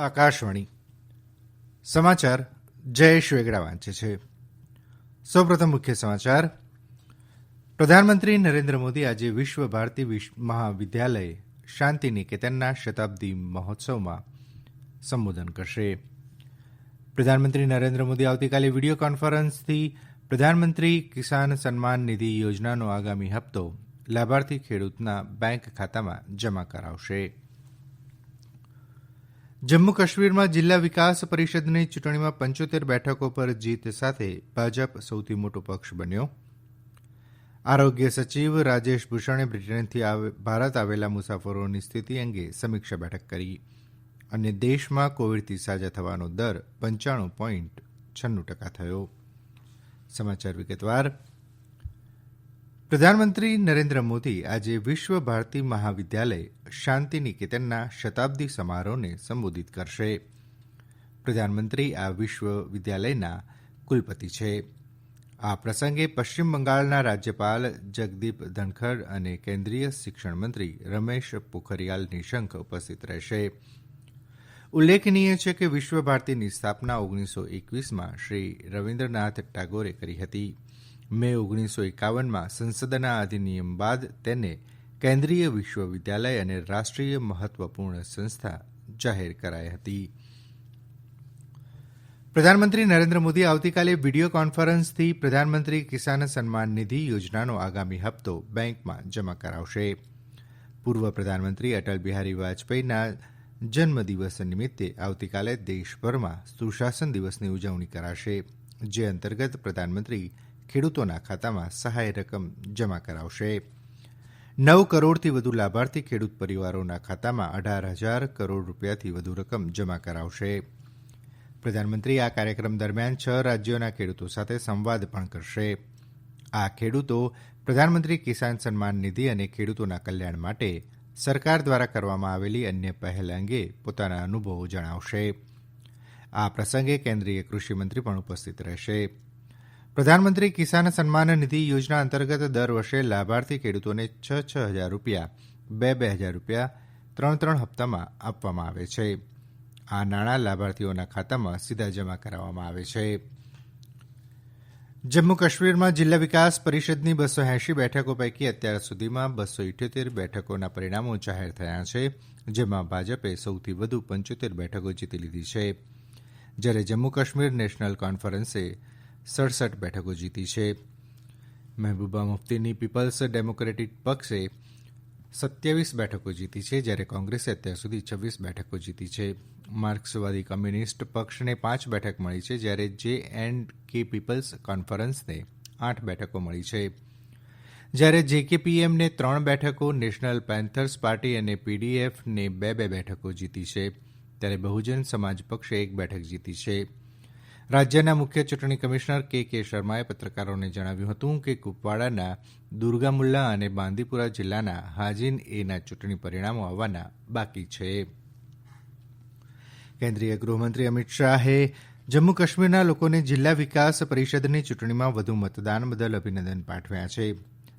આકાશવાણી સમાચાર જયેશ વેગડા વાંચે છે. સૌપ્રથમ મુખ્ય સમાચાર. પ્રધાનમંત્રી નરેન્દ્ર મોદી આજે વિશ્વ ભારતી મહાવિદ્યાલય શાંતિ નિકેતનના શતાબ્દી મહોત્સવમાં સંબોધન કરશે. પ્રધાનમંત્રી નરેન્દ્ર મોદી આવતીકાલે વીડિયો કોન્ફરન્સથી પ્રધાનમંત્રી કિસાન સન્માન નિધિ યોજનાનો આગામી હપ્તો લાભાર્થી ખેડૂતના બેંક ખાતામાં જમા કરાવશે. જમ્મુ કાશ્મીરમાં જિલ્લા વિકાસ પરિષદની ચૂંટણીમાં 75 બેઠકો પર જીત સાથે ભાજપ સૌથી મોટો પક્ષ બન્યો. આરોગ્ય સચિવ રાજેશ ભૂષણે બ્રિટનથી ભારત આવેલા મુસાફરોની સ્થિતિ અંગે સમીક્ષા બેઠક કરી અને દેશમાં કોવિડથી સાજા થવાનો દર 95.96% થયો. સમાચાર વિગતવાર. પ્રધાનમંત્રી નરેન્દ્ર મોદી આજે વિશ્વ ભારતી મહાવિદ્યાલય શાંતિ નિકેતનના શતાબ્દી સમારોહને સંબોધિત કરશે. પ્રધાનમંત્રી આ વિશ્વવિદ્યાલયના કુલપતિ છે. આ પ્રસંગે પશ્ચિમ બંગાળના રાજ્યપાલ જગદીપ ધનખડ અને કેન્દ્રીય શિક્ષણ મંત્રી રમેશ પોખરિયાલ નિશંક ઉપસ્થિત રહેશે. ઉલ્લેખનીય છે કે વિશ્વ ભારતીની સ્થાપના 1921માં શ્રી રવિન્દ્રનાથ ટાગોરે કરી હતી. મે 1951માં સંસદના અધિનિયમ બાદ તેને કેન્દ્રીય વિશ્વવિદ્યાલય અને રાષ્ટ્રીય મહત્વપૂર્ણ સંસ્થા જાહેર કરાઈ હતી. પ્રધાનમંત્રી નરેન્દ્ર મોદી આવતીકાલે વીડિયો કોન્ફરન્સથી પ્રધાનમંત્રી કિસાન સન્માન નિધિ યોજનાનો આગામી હપ્તો બેંકમાં જમા કરાવશે. પૂર્વ પ્રધાનમંત્રી અટલ બિહારી વાજપેયીના જન્મદિવસ નિમિત્તે આવતીકાલે દેશભરમાં સુશાસન દિવસની ઉજવણી કરાશે, જે અંતર્ગત પ્રધાનમંત્રી ખેડૂતોના ખાતામાં સહાય રકમ જમા કરાવશે. 9 કરોડથી વધુ લાભાર્થી ખેડૂત પરિવારોના ખાતામાં 18,000 કરોડ રૂપિયાથી વધુ રકમ જમા કરાવશે. પ્રધાનમંત્રી આ કાર્યક્રમ દરમિયાન 6 રાજ્યોના ખેડૂતો સાથે સંવાદ પણ કરશે. આ ખેડૂતો પ્રધાનમંત્રી કિસાન સન્માન નિધિ અને ખેડૂતોના કલ્યાણ માટે સરકાર દ્વારા કરવામાં આવેલી અન્ય પહેલ અંગે પોતાના અનુભવો જણાવશે. આ પ્રસંગે કેન્દ્રીય કૃષિમંત્રી પણ ઉપસ્થિત રહેશે. પ્રધાનમંત્રી કિસાન સન્માન નિધિ યોજના અંતર્ગત દર વર્ષે લાભાર્થી ખેડૂતોને 6,000 રૂપિયા, 2,000 રૂપિયા, 3 હપ્તામાં આપવામાં આવે છે. આ નાણાં લાભાર્થીઓના ખાતામાં સીધા જમા કરાવવામાં આવે છે. જમ્મુ કાશ્મીરમાં જિલ્લા વિકાસ પરિષદની 280 બેઠકો પૈકી અત્યાર સુધીમાં 278 બેઠકોના પરિણામો જાહેર થયા છે, જેમાં ભાજપે સૌથી વધુ 75 બેઠકો જીતી લીધી છે, જ્યારે જમ્મુ કાશ્મીર નેશનલ કોન્ફરન્સે 67 બેઠકો જીતી છે. મહેબૂબા મુફ્તીની પીપલ્સ ડેમોક્રેટિક પક્ષે 27 બેઠકો જીતી છે, જ્યારે કોંગ્રેસે અત્યાર સુધી 26 બેઠકો જીતી છે. માર્ક્સવાદી કમ્યુનિસ્ટ પક્ષને 5 બેઠક મળી છે, જ્યારે જે.એન્ડ.કે પીપલ્સ કોન્ફરન્સને 8 બેઠકો મળી છે, જ્યારે જેકેપીએમને 3 બેઠકો, નેશનલ પેન્થર્સ પાર્ટી અને પીડીએફને 2 બેઠકો જીતી છે, ત્યારે બહુજન સમાજ પક્ષે 1 બેઠક જીતી છે. રાજ્યના મુખ્ય ચૂંટણી કમિશનર કે શર્માએ પત્રકારોને જણાવ્યું હતું કે કુપવાડાના દુર્ગામુલ્લા અને બાંદીપુરા જિલ્લાના હાજીન એના ચૂંટણી પરિણામો આવવાના બાકી છે. કેન્દ્રીય ગૃહમંત્રી અમિત શાહે જમ્મુ કાશ્મીરના લોકોને જિલ્લા વિકાસ પરિષદની ચૂંટણીમાં વધુ મતદાન બદલ અભિનંદન પાઠવ્યા છે,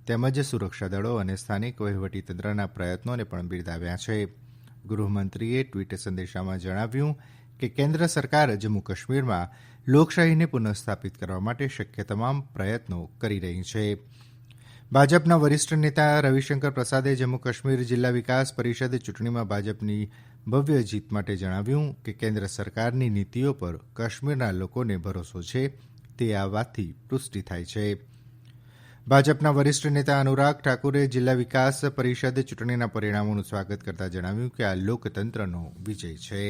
તેમજ સુરક્ષા દળો અને સ્થાનિક વહીવટીતંત્રના પ્રયત્નોને પણ બિરદાવ્યા છે. ગૃહમંત્રીએ ટ્વીટ સંદેશામાં જણાવ્યું કે કેન્દ્ર સરકાર જમ્મુ કાશ્મીરમાં લોકશાહીને પુનઃસ્થાપિત કરવા માટે શક્ય તમામ પ્રયત્નો કરી રહી છે. ભાજપના વરિષ્ઠ નેતા રવિશંકર પ્રસાદે જમ્મુ કાશ્મીર જિલ્લા વિકાસ પરિષદ ચૂંટણીમાં ભાજપની ભવ્ય જીત માટે જણાવ્યું કે કેન્દ્ર સરકારની નીતિઓ પર કાશ્મીરના લોકોને ભરોસો છે, તે આ વાતથી પુષ્ટિ થાય છે. ભાજપના વરિષ્ઠ નેતા અનુરાગ ઠાકુરે જિલ્લા વિકાસ પરિષદ ચૂંટણીના પરિણામોનું સ્વાગત કરતા જણાવ્યું કે આ લોકતંત્રનો વિજય છે.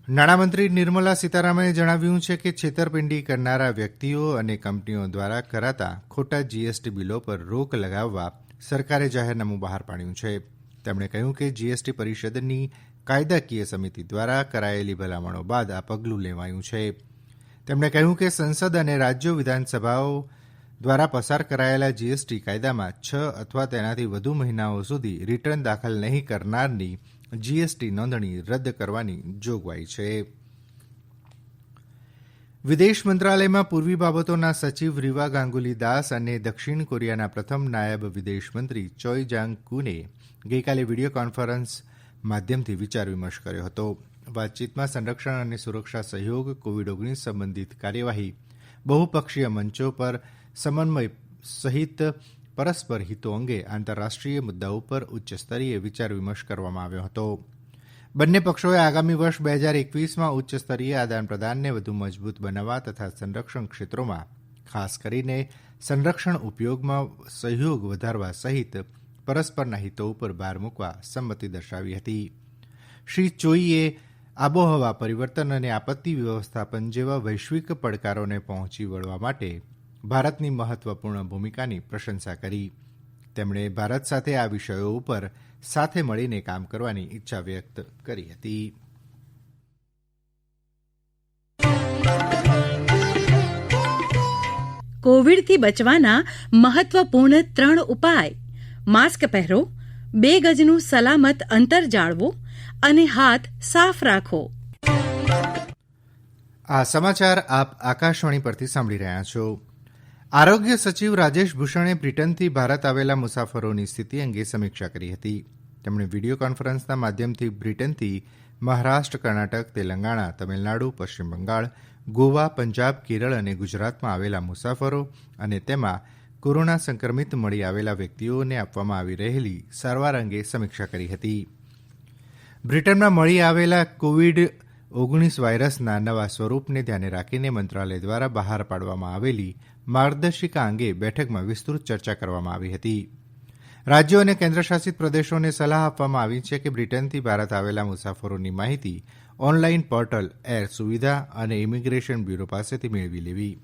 નાણામંત્રી નિર્મલા સીતારામને જણાવ્યું છે કે છેતરપિંડી કરનારા વ્યક્તિઓ અને કંપનીઓ દ્વારા કરાતા ખોટા જીએસટી બિલો પર રોક લગાવવા સરકારે જાહેરનામું બહાર પાડ્યું છે. તેમણે કહ્યું કે જીએસટી પરિષદની કાયદાકીય સમિતિ દ્વારા કરાયેલી ભલામણો બાદ આ પગલું લેવાયું છે. તેમણે કહ્યું કે સંસદ અને રાજ્યો વિધાનસભાઓ દ્વારા પસાર કરાયેલા જીએસટી કાયદામાં 6 અથવા તેનાથી વધુ મહિનાઓ સુધી રિટર્ન દાખલ નહીં કરનારની જીએસટી નોંધણી રદ કરવાની જોગવાઈ છે. વિદેશ મંત્રાલયમાં પૂર્વી બાબતોના સચિવ રીવા ગાંગુલી દાસ અને દક્ષિણ કોરિયાના પ્રથમ નાયબ વિદેશમંત્રી ચોય જાંગ કુને ગઈકાલે વીડિયો કોન્ફરન્સ માધ્યમથી વિચાર વિમર્શ કર્યો હતો. વાતચીતમાં સંરક્ષણ અને સુરક્ષા સહયોગ, કોવિડ-19 સંબંધિત કાર્યવાહી, બહુપક્ષીય મંચો પર સમન્વય સહિત પરસ્પર હિતો અંગે આંતરરાષ્ટ્રીય મુદ્દાઓ પર ઉચ્ચસ્તરીય વિચાર વિમર્શ કરવામાં આવ્યો હતો. બંને પક્ષોએ આગામી વર્ષ 2021માં ઉચ્ચસ્તરીય આદાનપ્રદાનને વધુ મજબૂત બનાવવા તથા સંરક્ષણ ક્ષેત્રોમાં ખાસ કરીને સંરક્ષણ ઉપયોગમાં સહયોગ વધારવા સહિત પરસ્પરના હિતો ઉપર ભાર મૂકવા સંમતિ દર્શાવી હતી. શ્રી ચોઈએ આબોહવા પરિવર્તન અને આપત્તિ વ્યવસ્થાપન જેવા વૈશ્વિક પડકારોને પહોંચી વળવા માટે ભારતની મહત્વપૂર્ણ ભૂમિકાની પ્રશંસા કરી. તેમણે ભારત સાથે આ વિષયો ઉપર સાથે મળીને કામ કરવાની ઈચ્છા વ્યક્ત કરી હતી. કોવિડથી બચવાના મહત્વપૂર્ણ 3 ઉપાય: માસ્ક પહેરો, 2 ગજનું સલામત અંતર જાળવો અને હાથ સાફ રાખો. આ સમાચાર આપ આકાશવાણી પરથી સાંભળી રહ્યા છો. આરોગ્ય સચિવ રાજેશ ભૂષણે બ્રિટનથી ભારત આવેલા મુસાફરોની સ્થિતિ અંગે સમીક્ષા કરી હતી. તેમણે વિડીયો કોન્ફરન્સના માધ્યમથી બ્રિટનથી મહારાષ્ટ્ર, કર્ણાટક, તેલંગાણા, તમિલનાડુ, પશ્ચિમ બંગાળ, ગોવા, પંજાબ, કેરળ અને ગુજરાતમાં આવેલા મુસાફરો અને તેમાં કોરોના સંક્રમિત મળી આવેલા વ્યક્તિઓને આપવામાં આવી રહેલી સારવાર અંગે સમીક્ષા કરી હતી. બ્રિટનમાં મળી આવેલા કોવિડ-19 વાયરસના નવા સ્વરૂપને ધ્યાને રાખીને મંત્રાલય દ્વારા બહાર પાડવામાં આવેલી માર્ગદર્શિકા અંગે બેઠકમાં વિસ્તૃત ચર્ચા કરવામાં આવી હતી. રાજ્યો અને કેન્દ્રશાસિત પ્રદેશોને સલાહ આપવામાં આવી છે કે બ્રિટનથી ભારત આવેલા મુસાફરોની માહિતી ઓનલાઈન પોર્ટલ, એર સુવિધા અને ઇમિગ્રેશન બ્યુરો પાસેથી મેળવી લેવી.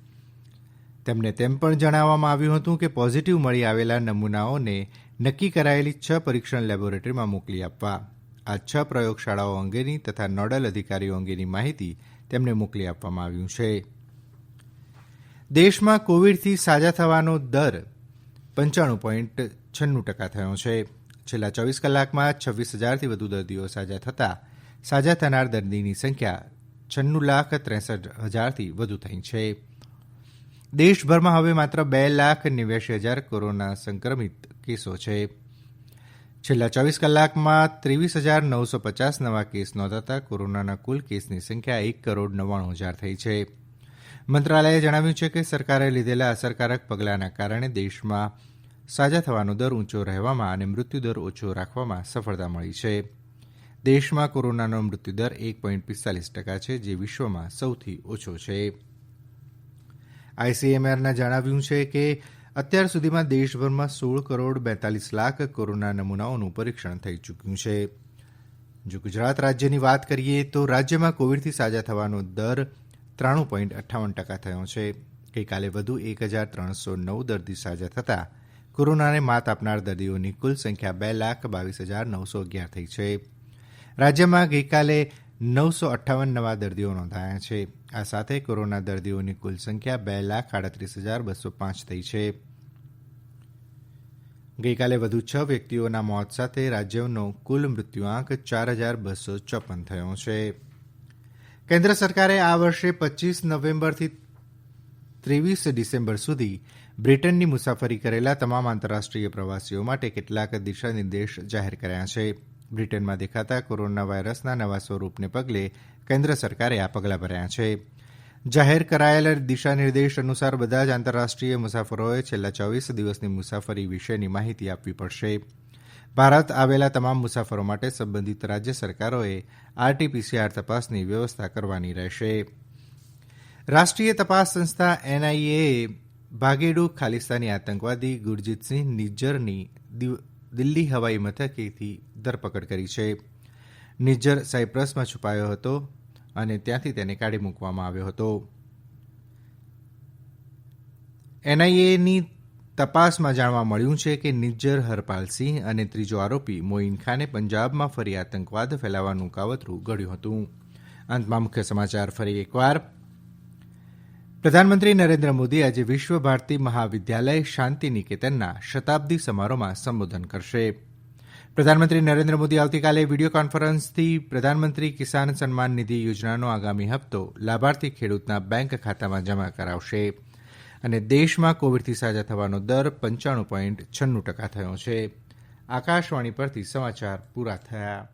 તેમને તેમ પણ જણાવવામાં આવ્યું હતું કે પોઝિટિવ મળી આવેલા નમૂનાઓને નક્કી કરાયેલી 6 પરીક્ષણ લેબોરેટરીમાં મોકલી આપવા. આ 6 પ્રયોગશાળાઓ અંગેની તથા નોડલ અધિકારીઓ અંગેની માહિતી તેમને મોકલી આપવામાં આવ્યું છે. દેશમાં કોવિડથી સાજા થવાનો દર 95.96% થયો છે. છેલ્લા 24 કલાકમાં 26,000થી વધુ દર્દીઓ સાજા થતાં સાજા થનાર દર્દીની સંખ્યા 96,63,000થી વધુ થઈ છે. દેશભરમાં હવે માત્ર 2,89,000 કોરોના સંક્રમિત કેસો છે. છેલ્લા 24 કલાકમાં 23,950 નવા કેસ નોંધાતા કોરોનાના કુલ કેસની સંખ્યા 1,99,000 થઈ છે. મંત્રાલયે જણાવ્યું છે કે સરકારે લીધેલા અસરકારક પગલાંના કારણે દેશમાં સાજા થવાનો દર ઊંચો રહેવામાં અને મૃત્યુદર ઓછો રાખવામાં સફળતા મળી છે. દેશમાં કોરોનાનો મૃત્યુદર 1.45% છે, જે વિશ્વમાં સૌથી ઓછો છે. આઈસીએમઆરના જણાવ્યું છે કે અત્યાર સુધીમાં દેશભરમાં 16 કરોડ 42 લાખ કોરોના નમૂનાઓનું પરીક્ષણ થઈ ચૂક્યું છે. જો ગુજરાત રાજ્યની વાત કરીએ તો રાજ્યમાં કોવિડથી સાજા થવાનો દર 93.58% થયો છે. ગઈકાલે વધુ 1,309 દર્દી સાજા થતાં કોરોનાને માત આપનાર દર્દીઓની કુલ સંખ્યા 2,22,911 થઈ છે. રાજ્યમાં ગઈકાલે 958 નવા દર્દીઓ નોંધાયા છે. આ સાથે કોરોના દર્દીઓની કુલ સંખ્યા 2,38,205 થઈ છે. ગઈકાલે વધુ 6 વ્યક્તિઓના મોત સાથે રાજ્યનો કુલ મૃત્યુઆંક 4,254 થયો છે. કેન્દ્ર સરકારે આ વર્ષે 25 નવેમ્બરથી 23 ડિસેમ્બર સુધી બ્રિટનની મુસાફરી કરેલા તમામ આંતરરાષ્ટ્રીય પ્રવાસીઓ માટે કેટલાક દિશા નિર્દેશ જાહેર કર્યા છે. બ્રિટનમાં દેખાતા કોરોના વાયરસના નવા સ્વરૂપને પગલે કેન્દ્ર સરકારે આ પગલાં ભર્યા છે. જાહેર કરાયેલા દિશાનિર્દેશ અનુસાર બધા જ આંતરરાષ્ટ્રીય મુસાફરોએ છેલ્લા 24 દિવસની મુસાફરી વિશેની માહિતી આપવી પડશે. ભારત આવેલા તમામ મુસાફરો માટે સંબંધિત રાજ્ય સરકારોએ આરટીપીસીઆર તપાસની વ્યવસ્થા કરવાની રહેશે. રાષ્ટ્રીય તપાસ સંસ્થા એનઆઈએએ ભાગેડુ ખાલિસ્તાની આતંકવાદી ગુરજીતસિંહ નિજ્જરની દિલ્હી હવાઈ મથકેથી ધરપકડ કરી છે. નિજ્જર સાયપ્રસમાં છુપાયો હતો અને ત્યાંથી તેને કાઢી મૂકવામાં આવ્યો હતો. એનઆઈએની તપાસમાં જાણવા મળ્યું છે કે નિજ્જર હરપાલસિંહ અને ત્રીજો આરોપી મોઇન ખાને પંજાબમાં ફરી આતંકવાદ ફેલાવવાનું કાવતરું ઘડ્યું હતું. અંતમાં મુખ્ય સમાચાર ફરી એકવાર. પ્રધાનમંત્રી નરેન્દ્ર મોદી આજે વિશ્વ ભારતી મહાવિદ્યાલય શાંતિ નિકેતનના શતાબ્દી સમારોહમાં સંબોધન કરશે. પ્રધાનમંત્રી નરેન્દ્ર મોદી આવતીકાલે વિડીયો કોન્ફરન્સથી પ્રધાનમંત્રી કિસાન સન્માન નિધિ યોજનાનો આગામી હપ્તો લાભાર્થી ખેડૂતના બેંક ખાતામાં જમા કરાવશે. અને દેશમાં કોવિડથી સાજા થવાનો દર 95.96% થયો છે. આકાશવાણી પરથી સમાચાર પૂરા થયા.